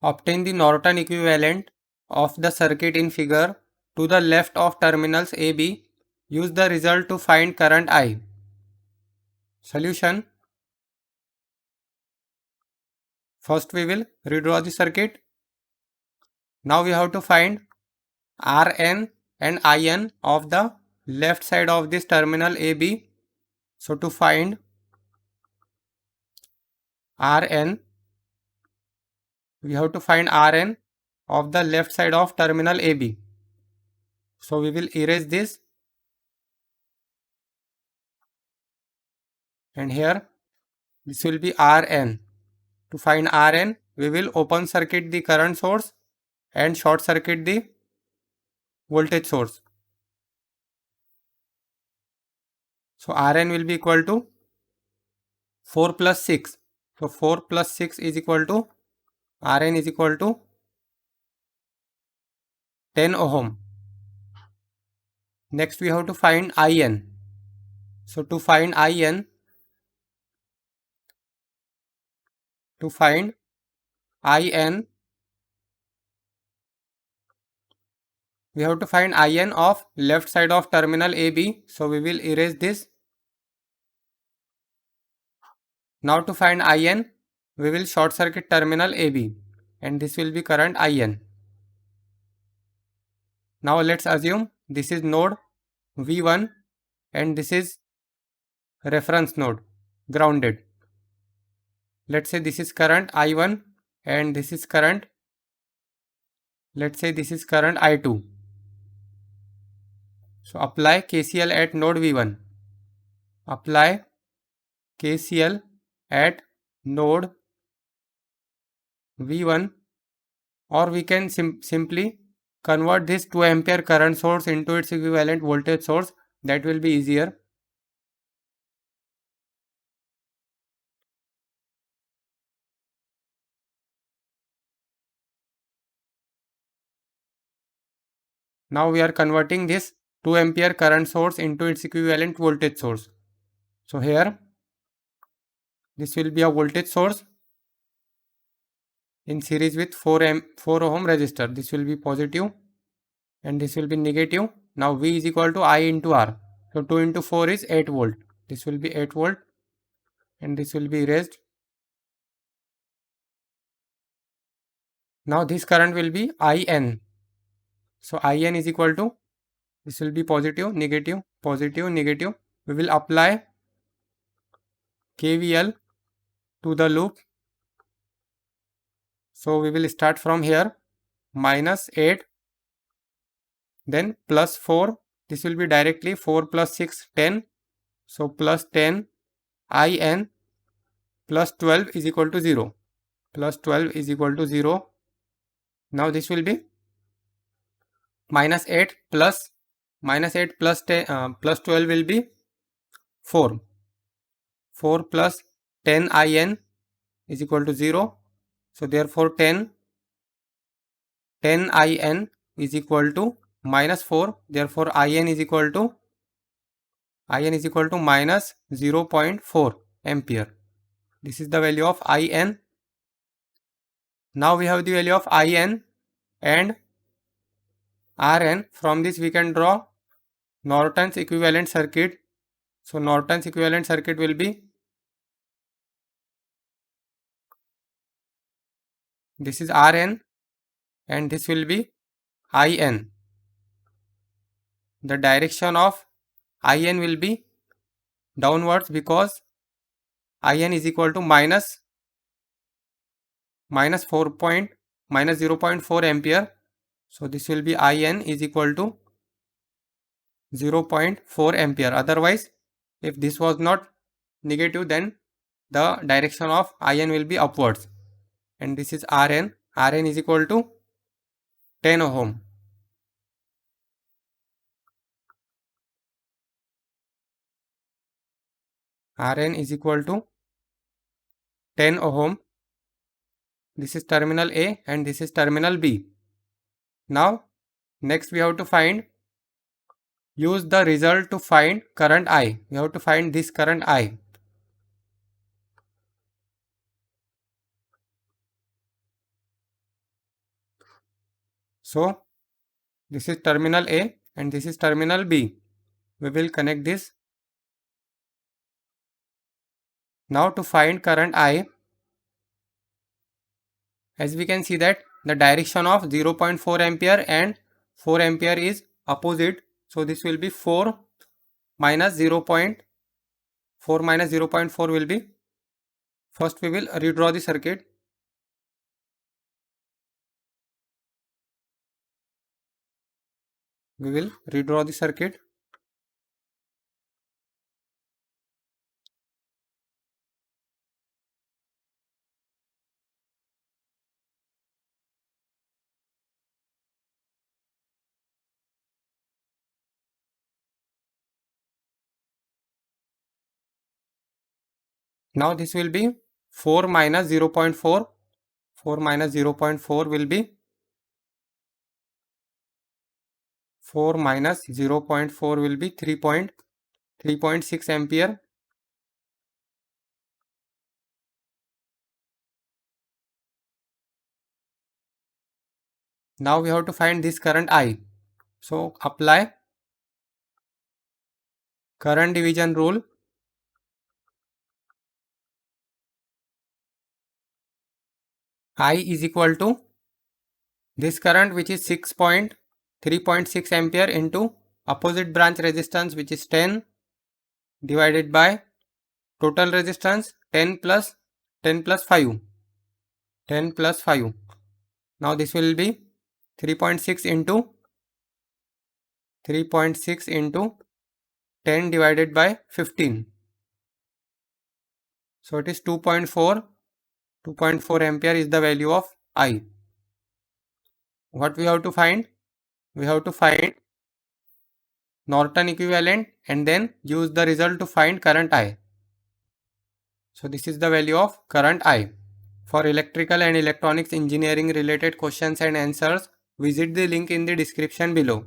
Obtain the Norton equivalent of the circuit in figure to the left of terminals AB. Use the result to find current I. Solution. First we will redraw the circuit. Now we have to find Rn and In of the left side of this terminal AB. So to find Rn, we have to find Rn of the left side of terminal AB. So we will erase this, and here this will be Rn. To find Rn, we will open circuit the current source and short circuit the voltage source. So Rn will be equal to 4 plus 6. So 4 plus 6 is equal to Rn is equal to 10 ohm. Next we have to find In. So to find In, we have to find In of left side of terminal AB. So we will erase this. Now to find In, we will short circuit terminal AB, and this will be current In. Now let's assume this is node V1 and this is reference node, grounded. Let's say this is current I1 and this is current, let's say this is current I2. So apply KCL at node V1. Apply KCL at node V1, or we can simply convert this 2 ampere current source into its equivalent voltage source. That will be easier. Now we are converting this 2 ampere current source into its equivalent voltage source. So here this will be a voltage source in series with 4 ohm resistor. This will be positive and this will be negative. Now V is equal to I into R. So 2 into 4 is 8 volt. This will be 8 volt and this will be erased. Now this current will be In. So In is equal to, this will be positive, negative, positive, negative. We will apply KVL to the loop. So we will start from here, minus 8, then plus 4. This will be directly 4 plus 6, 10. So plus 10 In plus 12 is equal to 0. Plus 12 is equal to 0. Now this will be minus 8 plus 10 plus 12 will be 4. 4 plus 10 In is equal to 0. So therefore 10 In is equal to minus 4. Therefore In is equal to minus 0.4 ampere. This is the value of In. Now we have the value of In and Rn. From this we can draw Norton's equivalent circuit. So Norton's equivalent circuit will be, this is Rn and this will be In. The direction of In will be downwards because In is equal to minus 0.4 ampere. So this will be In is equal to 0.4 ampere. Otherwise, if this was not negative, then the direction of In will be upwards. And this is Rn. Rn is equal to 10 ohm. Rn is equal to 10 ohm. This is terminal A and this is terminal B. Now, next we have to find, use the result to find current I. We have to find this current I. So this is terminal A and this is terminal B. We will connect this. Now to find current I, as we can see that the direction of 0.4 ampere and 4 ampere is opposite. So this will be 4 minus 0.4 minus 0.4 will be, first we will redraw the circuit. We will redraw the circuit. Now this will be 4 minus 0.4. 4 minus 0.4 will be 4 minus 0.4 will be 3.6 ampere. Now we have to find this current I. So apply current division rule. I is equal to this current, which is 3.6 ampere, into opposite branch resistance, which is 10, divided by total resistance 10 plus 5. 10 plus 5. Now this will be 3.6 into 10 divided by 15. So it is 2.4. 2.4 ampere is the value of I. What we have to find? We have to find Norton equivalent and then use the result to find current I. So this is the value of current I. For electrical and electronics engineering related questions and answers, visit the link in the description below.